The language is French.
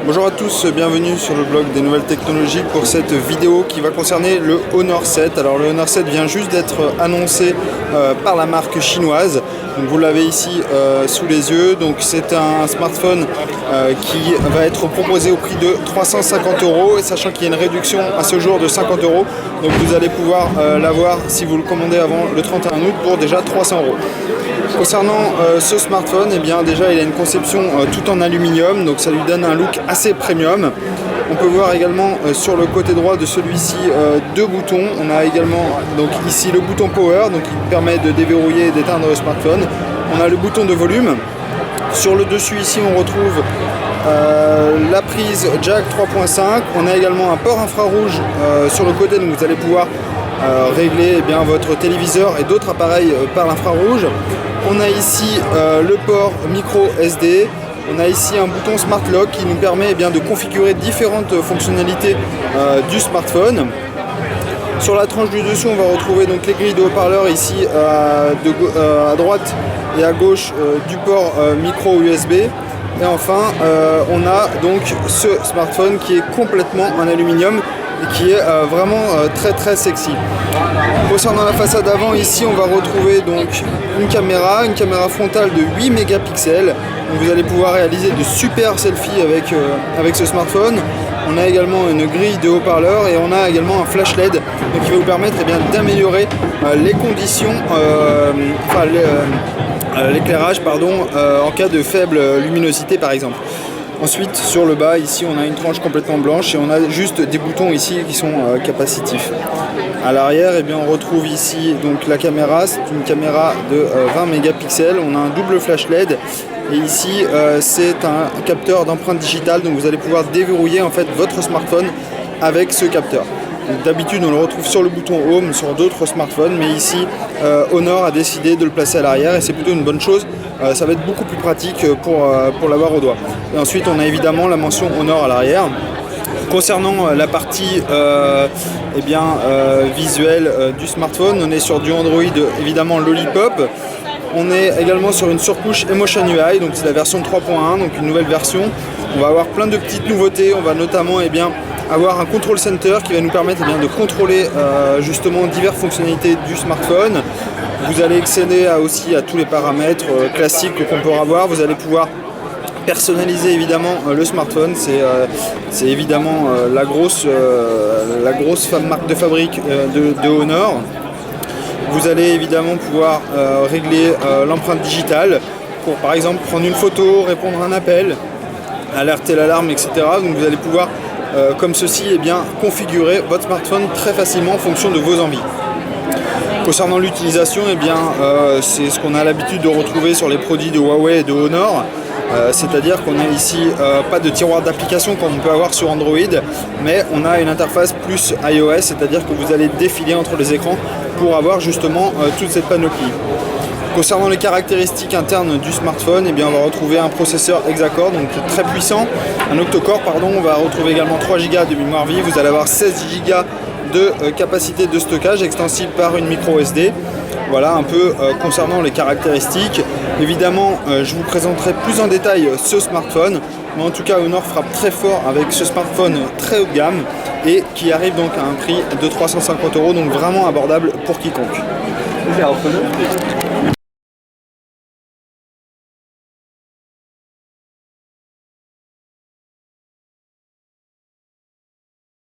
Bonjour à tous, bienvenue sur le blog des nouvelles technologies pour cette vidéo qui va concerner le Honor 7. Alors le Honor 7 vient juste d'être annoncé par la marque chinoise. Donc, vous l'avez ici sous les yeux. Donc c'est un smartphone qui va être proposé au prix de 350 €, et sachant qu'il y a une réduction à ce jour de 50 €. Donc vous allez pouvoir l'avoir si vous le commandez avant le 31 août pour déjà 300 €. Concernant ce smartphone, eh bien, déjà il a une conception tout en aluminium, donc ça lui donne un look assez premium. On peut voir également sur le côté droit de celui-ci deux boutons. On a également donc ici le bouton Power, donc qui permet de déverrouiller et d'éteindre le smartphone. On a le bouton de volume. Sur le dessus ici on retrouve la prise jack 3.5. On a également un port infrarouge sur le côté, donc vous allez pouvoir régler votre téléviseur et d'autres appareils par l'infrarouge. On a ici le port micro SD. On a ici un bouton Smart Lock qui nous permet de configurer différentes fonctionnalités du smartphone. Sur la tranche du dessus, on va retrouver donc les grilles de haut-parleurs ici à droite et à gauche du port micro USB. Et enfin, on a donc ce smartphone qui est complètement en aluminium et qui est vraiment très sexy. Concernant la façade avant, ici on va retrouver donc une caméra frontale de 8 mégapixels. Donc vous allez pouvoir réaliser de super selfies avec ce smartphone. On a également une grille de haut-parleurs et on a également un flash LED donc qui va vous permettre d'améliorer les conditions, l'éclairage en cas de faible luminosité par exemple. Ensuite, sur le bas, ici, on a une tranche complètement blanche et on a juste des boutons ici qui sont capacitifs. À l'arrière, on retrouve ici donc la caméra. C'est une caméra de 20 mégapixels. On a un double flash LED et ici, c'est un capteur d'empreinte digitale. Donc, vous allez pouvoir déverrouiller votre smartphone avec ce capteur. D'habitude, on le retrouve sur le bouton Home sur d'autres smartphones, mais ici, Honor a décidé de le placer à l'arrière et c'est plutôt une bonne chose. Ça va être beaucoup plus pratique pour l'avoir au doigt. Et ensuite, on a évidemment la mention Honor à l'arrière. Concernant la partie visuelle du smartphone, on est sur du Android évidemment Lollipop. On est également sur une surcouche Emotion UI, donc c'est la version 3.1, donc une nouvelle version. On va avoir plein de petites nouveautés. On va notamment avoir un control center qui va nous permettre de contrôler justement diverses fonctionnalités du smartphone. Vous allez accéder aussi à tous les paramètres classiques qu'on peut avoir. Vous allez pouvoir personnaliser évidemment le smartphone. C'est évidemment la grosse marque de fabrique de Honor. Vous allez évidemment pouvoir régler l'empreinte digitale pour par exemple prendre une photo, répondre à un appel, alerter l'alarme, etc. Donc vous allez pouvoir comme ceci configurer votre smartphone très facilement en fonction de vos envies. Concernant l'utilisation, c'est ce qu'on a l'habitude de retrouver sur les produits de Huawei et de Honor. C'est-à-dire qu'on a ici pas de tiroir d'application comme on peut avoir sur Android, mais on a une interface plus iOS, c'est-à-dire que vous allez défiler entre les écrans pour avoir justement toute cette panoplie. Concernant les caractéristiques internes du smartphone, on va retrouver un processeur Hexacore, donc très puissant, un octocore on va retrouver également 3 Go de mémoire vive, vous allez avoir 16 Go de capacité de stockage extensible par une micro SD. Voilà un peu concernant les caractéristiques. Évidemment, je vous présenterai plus en détail ce smartphone, mais en tout cas Honor frappe très fort avec ce smartphone très haut de gamme et qui arrive donc à un prix de 350 €, donc vraiment abordable pour quiconque.